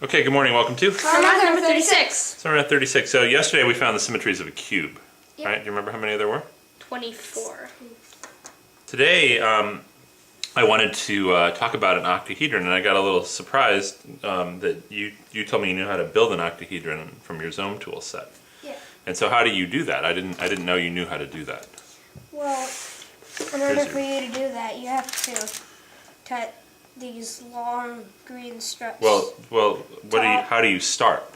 Okay, good morning. Welcome to SummerMath36. SummerMath36. So yesterday we found the symmetries of a cube, Yep. right? Do you remember how many there were? 24. Today I wanted to talk about an octohedron, and I got a little surprised that you told me you knew how to build an octohedron from your Zometool set. Yeah. And so how do you do that? I didn't know you knew how to do that. Well, in order for you to do that, you have to cut these long green strips. Well, how do you start?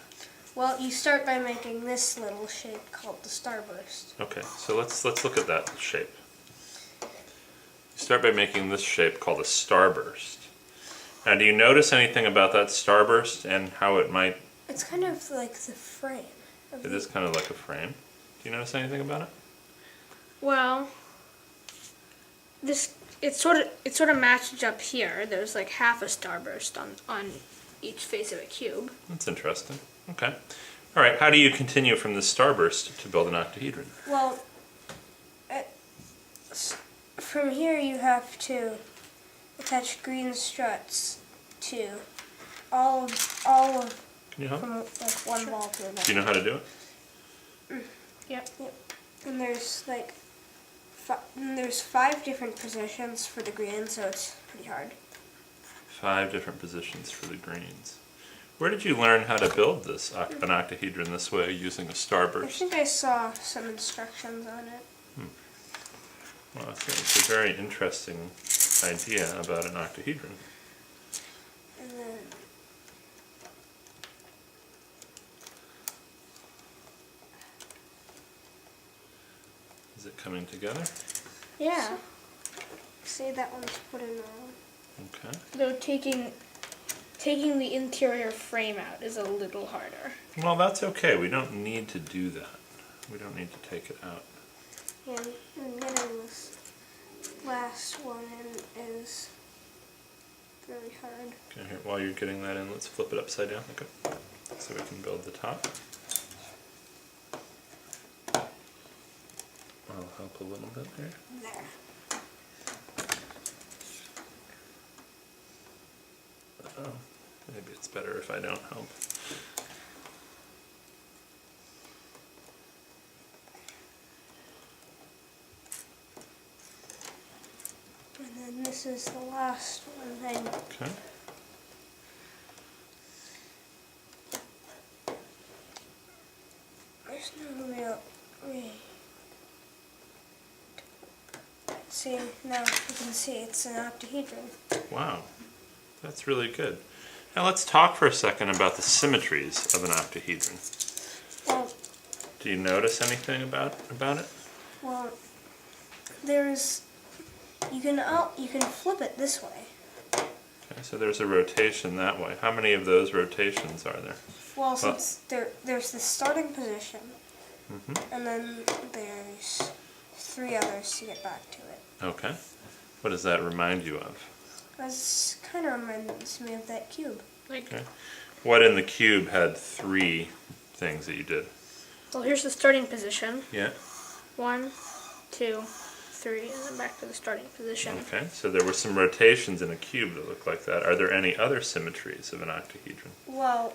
Well, you start by making this little shape called the starburst. Okay, so let's look at that shape. You start by making this shape called a starburst. Now, do you notice anything about that starburst and how it might? It's kind of like the frame. It is kind of like a frame. Do you notice anything about it? Well, it's sort of matched up here. There's like half a starburst on each face of a cube. That's interesting. Okay. All right. How do you continue from this starburst to build an octohedron? Well, from here you have to attach green struts to all of Can you help? from like one wall to another. Do you know how to do it? Yep. And there's like there's 5 different positions for the green, so it's pretty hard. 5 different positions for the greens. Where did you learn how to build this an octohedron this way using a I starburst? think I saw some instructions on it. Well, it's a very interesting idea about an octohedron. And then Is it coming together? Yeah. see that one's put in wrong. Okay. Though taking the interior frame out is a little harder. Well, that's okay. We don't need to do that. We don't need to take it out. And getting this last one in is really hard. Okay, here, while you're getting that in, let's flip it upside down. Okay. So we can build the top. I'll help a little bit there. There. Oh, maybe it's better if I don't help. And then this is the last one. And Okay. there's no real way. See, now you can see it's an octohedron. Wow, that's really good. Now let's talk for a second about the symmetries of an octohedron. Well, Do you notice anything about it? well, there's you can flip it this way. Okay, so there's a rotation that way. How many of those rotations are there? Well, since there's the starting position, Mm-hmm. and then there's 3 others to get back to it. Okay. What does that remind you of? This kind of reminds me of that cube. Like, Okay. What in the cube had 3 things that you did? well, here's the starting position. Yeah. 1, 2, 3, and then back to the starting position. Okay, so there were some rotations in a cube that look like that. Are there any other symmetries of an octohedron? Well,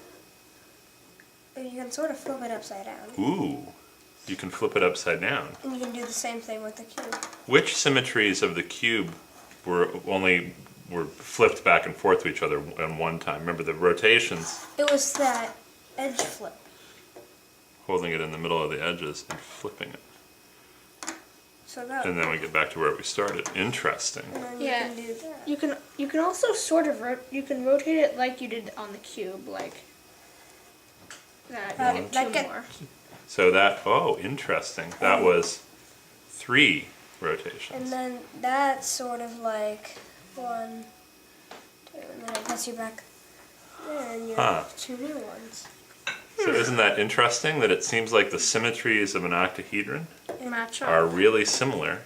you can sort of flip it upside down. Ooh, you can flip it upside down. And you can do the same thing with the cube. Which symmetries of the cube were flipped back and forth to each other at one time? Remember the rotations, It was that edge flip. holding it in the middle of the edges and flipping it. So that. And then we get back to where we started. Interesting. And then Yeah. you can do that. You can also sort of rotate it like you did on the cube, like that. You get like 2 it- more. So interesting. That was 3 rotations. And then that's sort of like 1, 2, and then it gets you back there, and you have 2 new ones. So isn't that interesting that it seems like the symmetries of an octohedron Match up. are really similar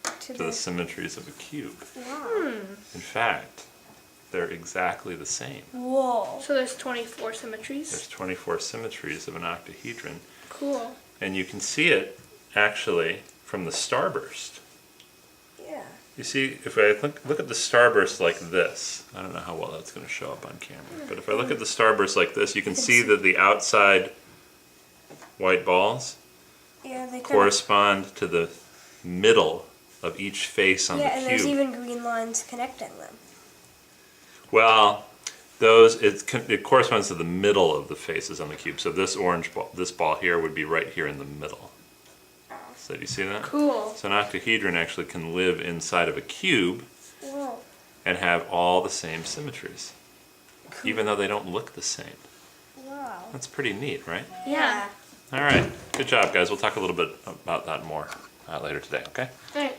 To to the symmetries of a cube? wow. In fact, they're exactly the same. Whoa. So there's 24 symmetries. There's 24 symmetries of an octohedron. Cool. And you can see it actually from the starburst. Yeah. You see, if I look at the starburst like this, I don't know how well that's going to show up on camera, but if I look at the starburst like this, you can see that the outside white balls Yeah, they correspond to the middle of each face on the and cube. there's even green lines connecting them. Well, it corresponds to the middle of the faces on the cube. So this orange ball, this ball here would be right here in the middle. So do you see that? Cool. So an octahedron actually can live inside of a cube Whoa. and have all the same symmetries, even though they don't look the same. Wow. That's pretty neat, right? Yeah. All right, good job, guys. We'll talk a little bit about that more later today, okay? Alright.